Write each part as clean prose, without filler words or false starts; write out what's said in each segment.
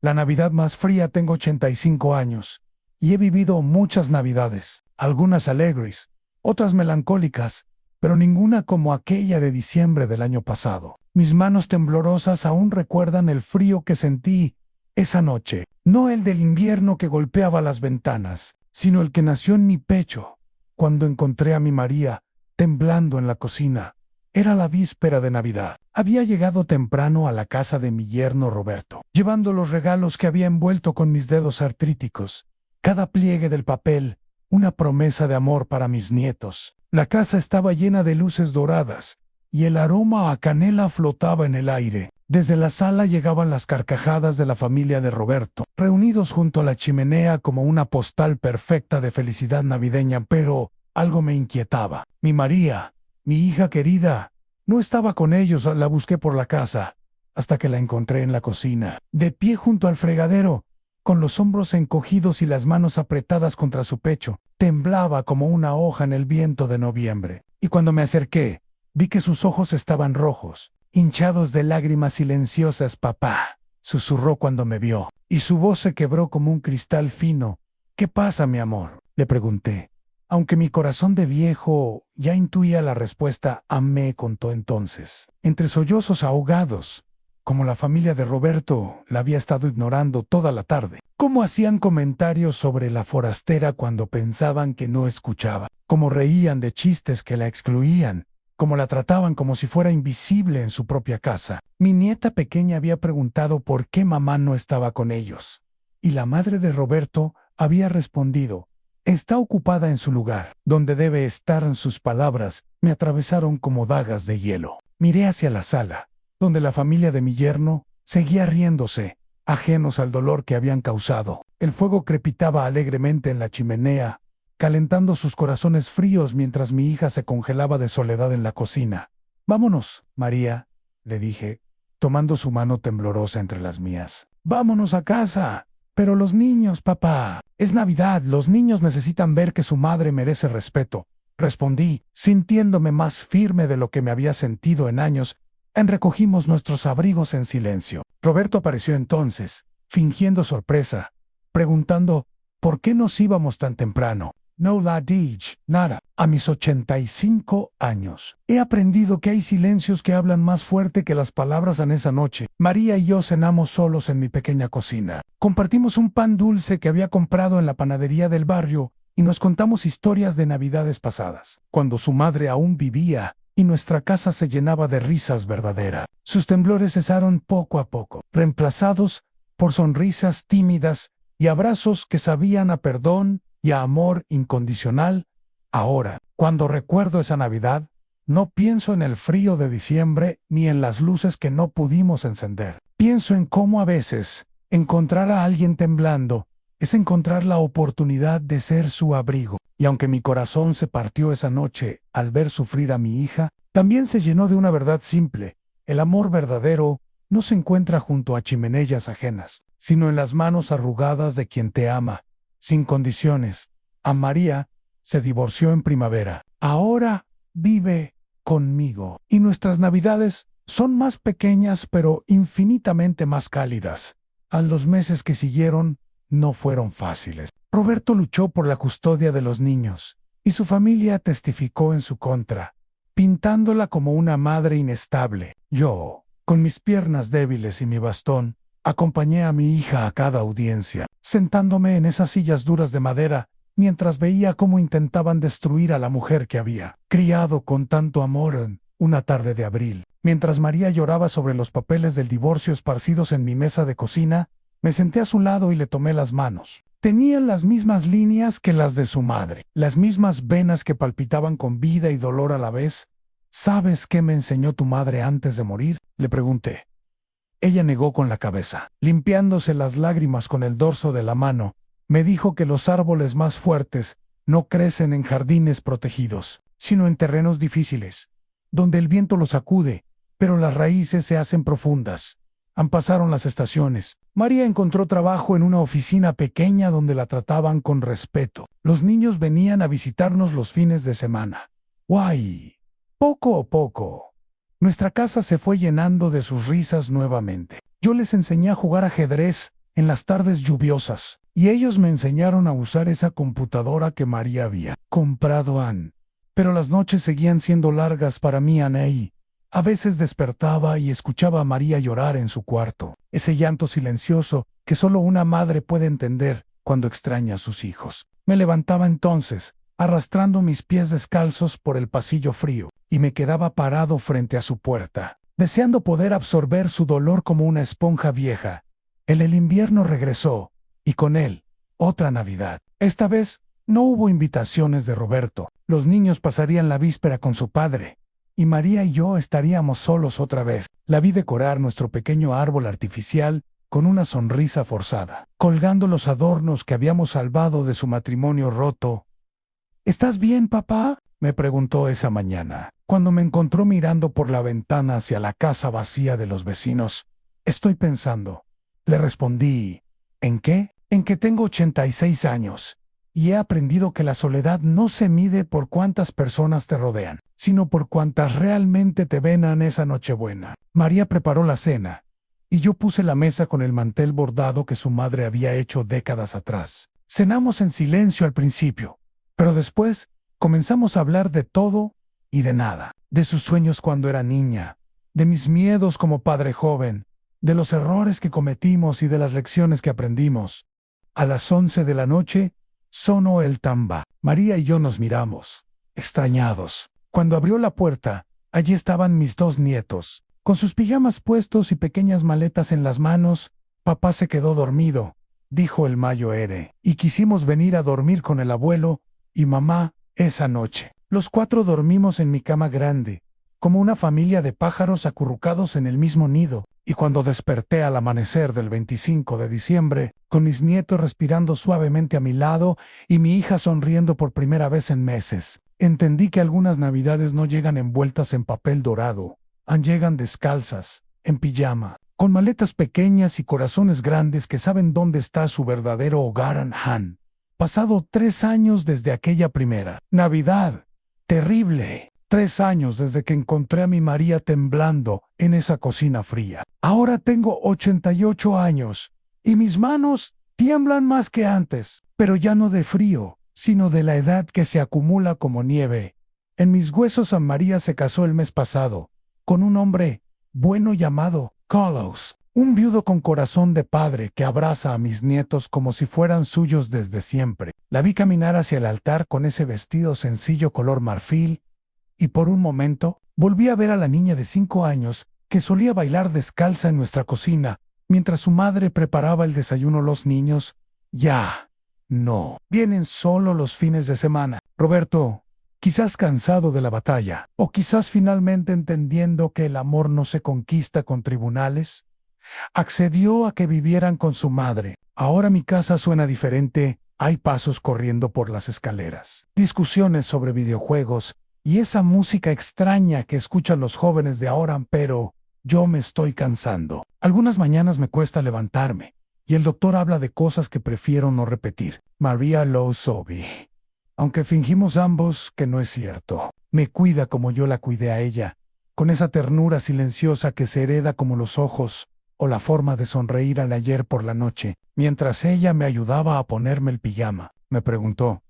La Navidad más fría. Tengo 85 años y he vivido muchas Navidades, algunas alegres, otras melancólicas, pero ninguna como aquella de diciembre del año pasado. Mis manos temblorosas aún recuerdan el frío que sentí esa noche, no el del invierno que golpeaba las ventanas, sino el que nació en mi pecho, cuando encontré a mi María temblando en la cocina. Era la víspera de Navidad. Había llegado temprano a la casa de mi yerno Roberto, llevando los regalos que había envuelto con mis dedos artríticos. Cada pliegue del papel, una promesa de amor para mis nietos. La casa estaba llena de luces doradas, y el aroma a canela flotaba en el aire. Desde la sala llegaban las carcajadas de la familia de Roberto, reunidos junto a la chimenea como una postal perfecta de felicidad navideña, pero algo me inquietaba. Mi María, mi hija querida, no estaba con ellos. La busqué por la casa, hasta que la encontré en la cocina, de pie junto al fregadero, con los hombros encogidos y las manos apretadas contra su pecho. Temblaba como una hoja en el viento de noviembre. Y cuando me acerqué, vi que sus ojos estaban rojos, hinchados de lágrimas silenciosas. Papá, susurró cuando me vio, y su voz se quebró como un cristal fino. ¿Qué pasa, mi amor?, le pregunté. Aunque mi corazón de viejo ya intuía la respuesta, me contó entonces, entre sollozos ahogados, como la familia de Roberto la había estado ignorando toda la tarde. Cómo hacían comentarios sobre la forastera cuando pensaban que no escuchaba. Cómo reían de chistes que la excluían. Cómo la trataban como si fuera invisible en su propia casa. Mi nieta pequeña había preguntado por qué mamá no estaba con ellos. Y la madre de Roberto había respondido: está ocupada en su lugar. Donde debe estar. En sus palabras me atravesaron como dagas de hielo. Miré hacia la sala, donde la familia de mi yerno seguía riéndose, ajenos al dolor que habían causado. El fuego crepitaba alegremente en la chimenea, calentando sus corazones fríos mientras mi hija se congelaba de soledad en la cocina. Vámonos, María, le dije, tomando su mano temblorosa entre las mías. Vámonos a casa. Pero los niños, papá. Es Navidad, los niños necesitan ver que su madre merece respeto, respondí, sintiéndome más firme de lo que me había sentido en años. Recogimos nuestros abrigos en silencio. Roberto apareció entonces, fingiendo sorpresa, preguntando por qué nos íbamos tan temprano. No la dije nada. A mis 85 años he aprendido que hay silencios que hablan más fuerte que las palabras. En esa noche, María y yo cenamos solos en mi pequeña cocina. Compartimos un pan dulce que había comprado en la panadería del barrio y nos contamos historias de Navidades pasadas, cuando su madre aún vivía y nuestra casa se llenaba de risas verdaderas. Sus temblores cesaron poco a poco, reemplazados por sonrisas tímidas y abrazos que sabían a perdón y a amor incondicional. Ahora, cuando recuerdo esa Navidad, no pienso en el frío de diciembre ni en las luces que no pudimos encender. Pienso en cómo a veces encontrar a alguien temblando es encontrar la oportunidad de ser su abrigo. Y aunque mi corazón se partió esa noche al ver sufrir a mi hija, también se llenó de una verdad simple. El amor verdadero no se encuentra junto a chimeneas ajenas, sino en las manos arrugadas de quien te ama, sin condiciones. A María se divorció en primavera. Ahora vive conmigo. Y nuestras Navidades son más pequeñas pero infinitamente más cálidas. A los meses que siguieron no fueron fáciles. Roberto luchó por la custodia de los niños, y su familia testificó en su contra, pintándola como una madre inestable. Yo, con mis piernas débiles y mi bastón, acompañé a mi hija a cada audiencia, sentándome en esas sillas duras de madera, mientras veía cómo intentaban destruir a la mujer que había criado con tanto amor en una tarde de abril. Mientras María lloraba sobre los papeles del divorcio esparcidos en mi mesa de cocina, me senté a su lado y le tomé las manos. Tenían las mismas líneas que las de su madre, las mismas venas que palpitaban con vida y dolor a la vez. ¿Sabes qué me enseñó tu madre antes de morir?, le pregunté. Ella negó con la cabeza, limpiándose las lágrimas con el dorso de la mano. Me dijo que los árboles más fuertes no crecen en jardines protegidos, sino en terrenos difíciles, donde el viento los sacude, pero las raíces se hacen profundas. Pasaron las estaciones. María encontró trabajo en una oficina pequeña donde la trataban con respeto. Los niños venían a visitarnos los fines de semana. ¡Guay! Poco a poco, nuestra casa se fue llenando de sus risas nuevamente. Yo les enseñé a jugar ajedrez en las tardes lluviosas, y ellos me enseñaron a usar esa computadora que María había comprado pero las noches seguían siendo largas para mí, Anne. A veces despertaba y escuchaba a María llorar en su cuarto, ese llanto silencioso que solo una madre puede entender cuando extraña a sus hijos. Me levantaba entonces, arrastrando mis pies descalzos por el pasillo frío, y me quedaba parado frente a su puerta, deseando poder absorber su dolor como una esponja vieja. El invierno regresó, y con él, otra Navidad. Esta vez, no hubo invitaciones de Roberto. Los niños pasarían la víspera con su padre, y María y yo estaríamos solos otra vez. La vi decorar nuestro pequeño árbol artificial con una sonrisa forzada, colgando los adornos que habíamos salvado de su matrimonio roto. ¿Estás bien, papá?, me preguntó esa mañana, cuando me encontró mirando por la ventana hacia la casa vacía de los vecinos. Estoy pensando, le respondí. ¿En qué? En que tengo 86 años. Y he aprendido que la soledad no se mide por cuántas personas te rodean, sino por cuántas realmente te ven en esa Nochebuena. María preparó la cena, y yo puse la mesa con el mantel bordado que su madre había hecho décadas atrás. Cenamos en silencio al principio, pero después comenzamos a hablar de todo y de nada, de sus sueños cuando era niña, de mis miedos como padre joven, de los errores que cometimos y de las lecciones que aprendimos. A las 11 de la noche, sonó el tamba. María y yo nos miramos, extrañados. Cuando abrió la puerta, allí estaban mis 2 nietos, con sus pijamas puestos y pequeñas maletas en las manos. Papá se quedó dormido, dijo el Mayo Ere, y quisimos venir a dormir con el abuelo y mamá esa noche. Los 4 dormimos en mi cama grande, como una familia de pájaros acurrucados en el mismo nido. Y cuando desperté al amanecer del 25 de diciembre, con mis nietos respirando suavemente a mi lado y mi hija sonriendo por primera vez en meses, entendí que algunas Navidades no llegan envueltas en papel dorado, llegan descalzas, en pijama, con maletas pequeñas y corazones grandes que saben dónde está su verdadero hogar. Han pasado 3 años desde aquella primera Navidad. Terrible. 3 años desde que encontré a mi María temblando en esa cocina fría. Ahora tengo 88 años y mis manos tiemblan más que antes, pero ya no de frío, sino de la edad que se acumula como nieve. En mis huesos María se casó el mes pasado, con un hombre bueno llamado Carlos, un viudo con corazón de padre que abraza a mis nietos como si fueran suyos desde siempre. La vi caminar hacia el altar con ese vestido sencillo color marfil, y por un momento volví a ver a la niña de 5 años que solía bailar descalza en nuestra cocina, mientras su madre preparaba el desayuno. Los niños ya no vienen solo los fines de semana. Roberto, quizás cansado de la batalla, o quizás finalmente entendiendo que el amor no se conquista con tribunales, accedió a que vivieran con su madre. Ahora mi casa suena diferente, hay pasos corriendo por las escaleras, discusiones sobre videojuegos, y esa música extraña que escuchan los jóvenes de ahora, pero yo me estoy cansando. Algunas mañanas me cuesta levantarme, y el doctor habla de cosas que prefiero no repetir. María lo sabe, aunque fingimos ambos que no es cierto. Me cuida como yo la cuidé a ella, con esa ternura silenciosa que se hereda como los ojos o la forma de sonreír al ayer por la noche. Mientras ella me ayudaba a ponerme el pijama, me preguntó,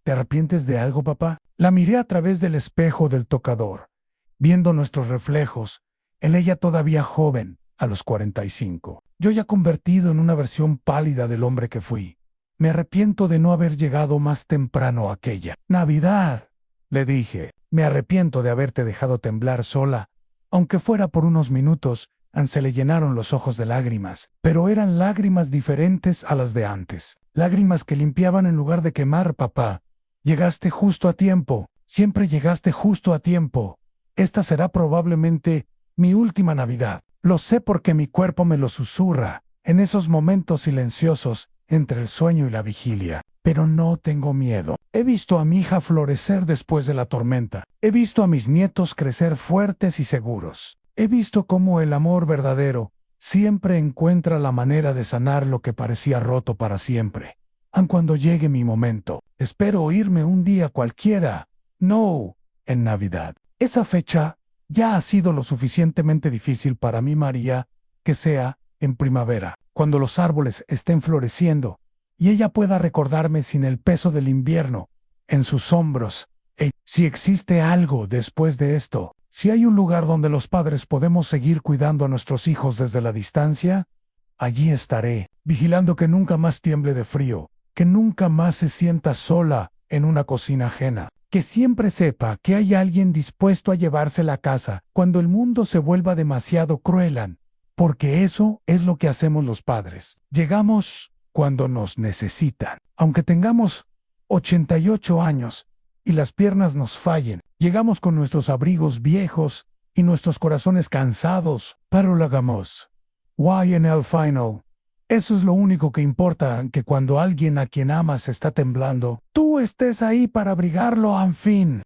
¿te arrepientes de algo, papá? La miré a través del espejo del tocador, viendo nuestros reflejos, en ella todavía joven, a los 45. Yo ya convertido en una versión pálida del hombre que fui. Me arrepiento de no haber llegado más temprano a aquella Navidad, le dije. Me arrepiento de haberte dejado temblar sola, aunque fuera por unos minutos. Se le llenaron los ojos de lágrimas, pero eran lágrimas diferentes a las de antes. Lágrimas que limpiaban en lugar de quemar. Papá, llegaste justo a tiempo, siempre llegaste justo a tiempo. Esta será probablemente mi última Navidad. Lo sé porque mi cuerpo me lo susurra, en esos momentos silenciosos, entre el sueño y la vigilia. Pero no tengo miedo. He visto a mi hija florecer después de la tormenta. He visto a mis nietos crecer fuertes y seguros. He visto cómo el amor verdadero siempre encuentra la manera de sanar lo que parecía roto para siempre. Aun cuando llegue mi momento, espero oírme un día cualquiera, no en Navidad. Esa fecha ya ha sido lo suficientemente difícil para mí, María, que sea en primavera. cuando los árboles estén floreciendo y ella pueda recordarme sin el peso del invierno en sus hombros. Si existe algo después de esto, si hay un lugar donde los padres podemos seguir cuidando a nuestros hijos desde la distancia, allí estaré, vigilando que nunca más tiemble de frío, que nunca más se sienta sola en una cocina ajena, que siempre sepa que hay alguien dispuesto a llevársela a casa cuando el mundo se vuelva demasiado cruel, porque eso es lo que hacemos los padres. Llegamos cuando nos necesitan. Aunque tengamos 88 años y las piernas nos fallen, llegamos con nuestros abrigos viejos y nuestros corazones cansados, pero lo hagamos. Why en el final? Eso es lo único que importa, que cuando alguien a quien amas está temblando, tú estés ahí para abrigarlo, en fin.